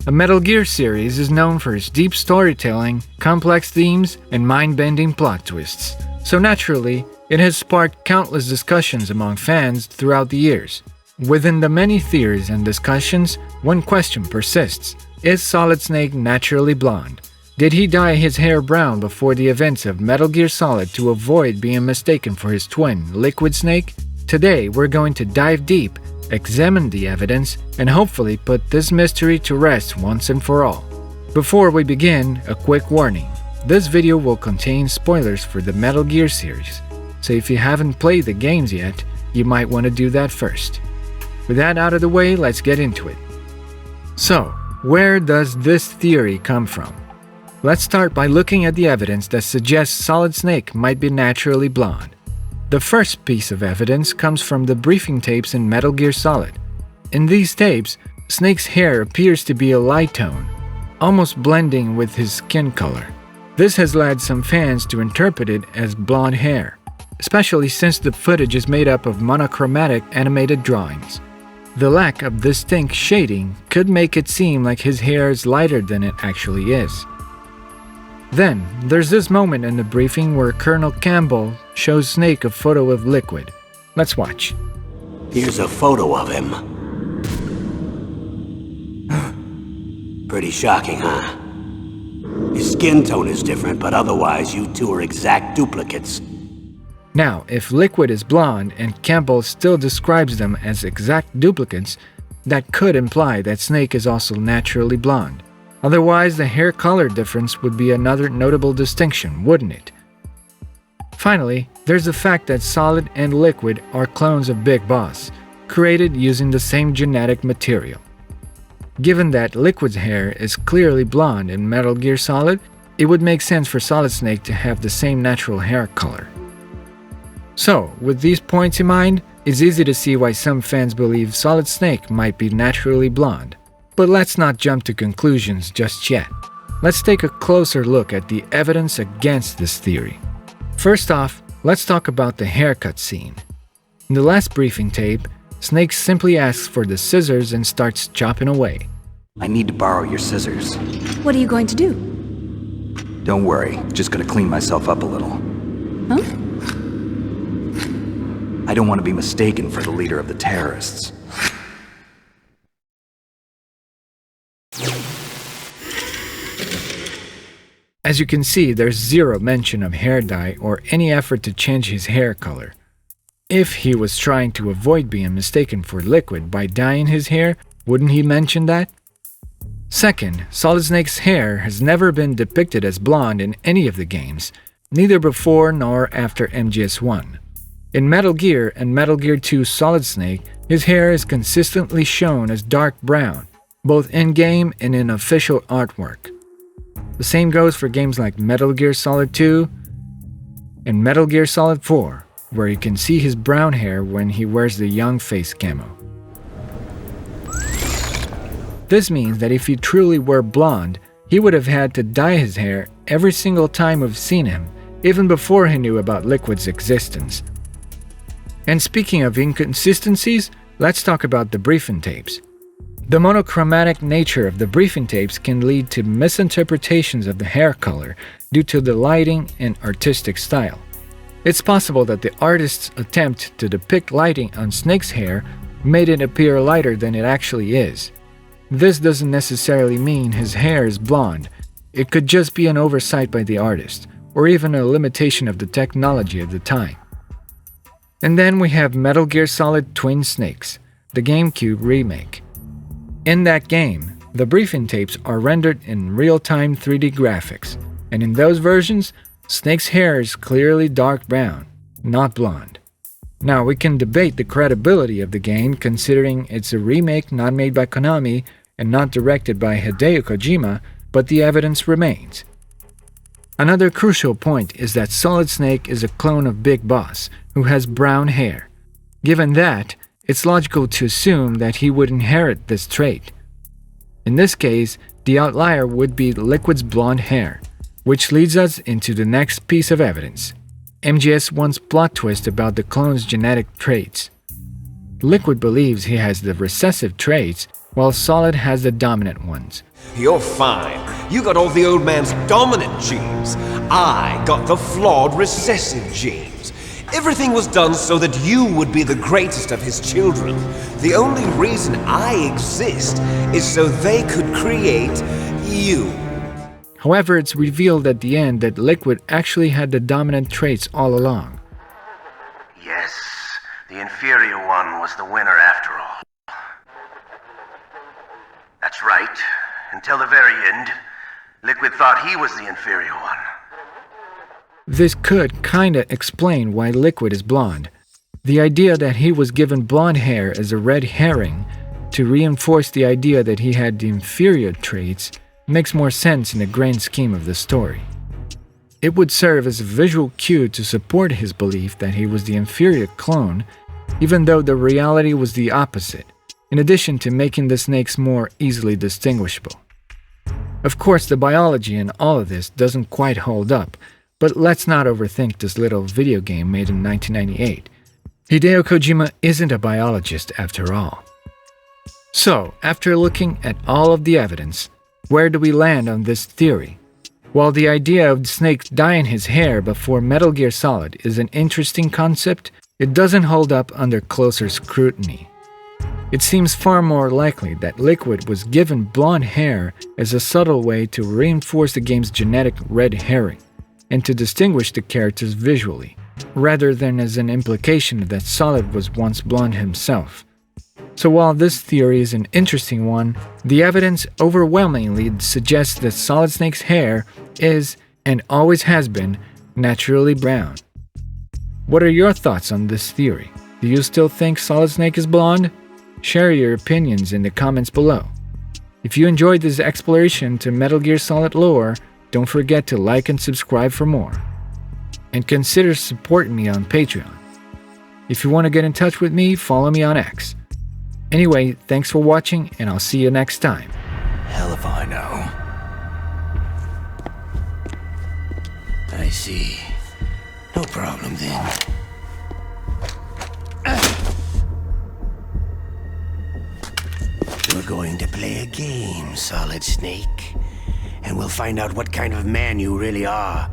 The Metal Gear series is known for its deep storytelling, complex themes, and mind-bending plot twists, so naturally, it has sparked countless discussions among fans throughout the years. Within the many theories and discussions, one question persists. Is Solid Snake naturally blonde? Did he dye his hair brown before the events of Metal Gear Solid to avoid being mistaken for his twin, Liquid Snake? Today, we're going to dive deep, examine the evidence, and hopefully put this mystery to rest once and for all. Before we begin, a quick warning. This video will contain spoilers for the Metal Gear series, so if you haven't played the games yet, you might want to do that first. With that out of the way, let's get into it. So, where does this theory come from? Let's start by looking at the evidence that suggests Solid Snake might be naturally blonde. The first piece of evidence comes from the briefing tapes in Metal Gear Solid. In these tapes, Snake's hair appears to be a light tone, almost blending with his skin color. This has led some fans to interpret it as blonde hair, especially since the footage is made up of monochromatic animated drawings. The lack of distinct shading could make it seem like his hair is lighter than it actually is. Then, there's this moment in the briefing where Colonel Campbell shows Snake a photo of Liquid. Let's watch. Here's a photo of him. Pretty shocking, huh? His skin tone is different, but otherwise you two are exact duplicates. Now, if Liquid is blonde and Campbell still describes them as exact duplicates, that could imply that Snake is also naturally blonde. Otherwise, the hair color difference would be another notable distinction, wouldn't it? Finally, there's the fact that Solid and Liquid are clones of Big Boss, created using the same genetic material. Given that Liquid's hair is clearly blonde in Metal Gear Solid, it would make sense for Solid Snake to have the same natural hair color. So, with these points in mind, it's easy to see why some fans believe Solid Snake might be naturally blonde. But let's not jump to conclusions just yet. Let's take a closer look at the evidence against this theory. First off, let's talk about the haircut scene. In the last briefing tape, Snake simply asks for the scissors and starts chopping away. I need to borrow your scissors. What are you going to do? Don't worry, just gonna clean myself up a little. Huh? I don't want to be mistaken for the leader of the terrorists. As you can see, there's zero mention of hair dye or any effort to change his hair color. If he was trying to avoid being mistaken for Liquid by dyeing his hair, wouldn't he mention that? Second, Solid Snake's hair has never been depicted as blonde in any of the games, neither before nor after MGS1. In Metal Gear and Metal Gear 2 Solid Snake, his hair is consistently shown as dark brown, both in-game and in official artwork. The same goes for games like Metal Gear Solid 2 and Metal Gear Solid 4, where you can see his brown hair when he wears the young face camo. This means that if he truly were blonde, he would have had to dye his hair every single time we've seen him, even before he knew about Liquid's existence. And speaking of inconsistencies, let's talk about the briefing tapes. The monochromatic nature of the briefing tapes can lead to misinterpretations of the hair color due to the lighting and artistic style. It's possible that the artist's attempt to depict lighting on Snake's hair made it appear lighter than it actually is. This doesn't necessarily mean his hair is blonde. It could just be an oversight by the artist, or even a limitation of the technology at the time. And then we have Metal Gear Solid Twin Snakes, the GameCube remake. In that game, the briefing tapes are rendered in real-time 3D graphics, and in those versions, Snake's hair is clearly dark brown, not blonde. Now, we can debate the credibility of the game considering it's a remake not made by Konami and not directed by Hideo Kojima, but the evidence remains. Another crucial point is that Solid Snake is a clone of Big Boss, who has brown hair. Given that, it's logical to assume that he would inherit this trait. In this case, the outlier would be Liquid's blonde hair, which leads us into the next piece of evidence. MGS1's plot twist about the clone's genetic traits. Liquid believes he has the recessive traits, while Solid has the dominant ones. You're fine. You got all the old man's dominant genes. I got the flawed recessive genes. Everything was done so that you would be the greatest of his children. The only reason I exist is so they could create you. However, it's revealed at the end that Liquid actually had the dominant traits all along. Yes, the inferior one was the winner after all. That's right. Until the very end, Liquid thought he was the inferior one. This could kinda explain why Liquid is blonde. The idea that he was given blonde hair is a red herring to reinforce the idea that he had the inferior traits makes more sense in the grand scheme of the story. It would serve as a visual cue to support his belief that he was the inferior clone, even though the reality was the opposite, in addition to making the snakes more easily distinguishable. Of course, the biology in all of this doesn't quite hold up, but let's not overthink this little video game made in 1998. Hideo Kojima isn't a biologist after all. So, after looking at all of the evidence, where do we land on this theory? While the idea of Snake dyeing his hair before Metal Gear Solid is an interesting concept, it doesn't hold up under closer scrutiny. It seems far more likely that Liquid was given blonde hair as a subtle way to reinforce the game's genetic red herring, and to distinguish the characters visually, rather than as an implication that Solid was once blonde himself. So while this theory is an interesting one, the evidence overwhelmingly suggests that Solid Snake's hair is, and always has been, naturally brown. What are your thoughts on this theory? Do you still think Solid Snake is blonde? Share your opinions in the comments below. If you enjoyed this exploration to Metal Gear Solid lore, don't forget to like and subscribe for more. And consider supporting me on Patreon. If you want to get in touch with me, follow me on X. Anyway, thanks for watching, and I'll see you next time. Hell if I know. I see. No problem then. We're going to play a game, Solid Snake. And we'll find out what kind of man you really are.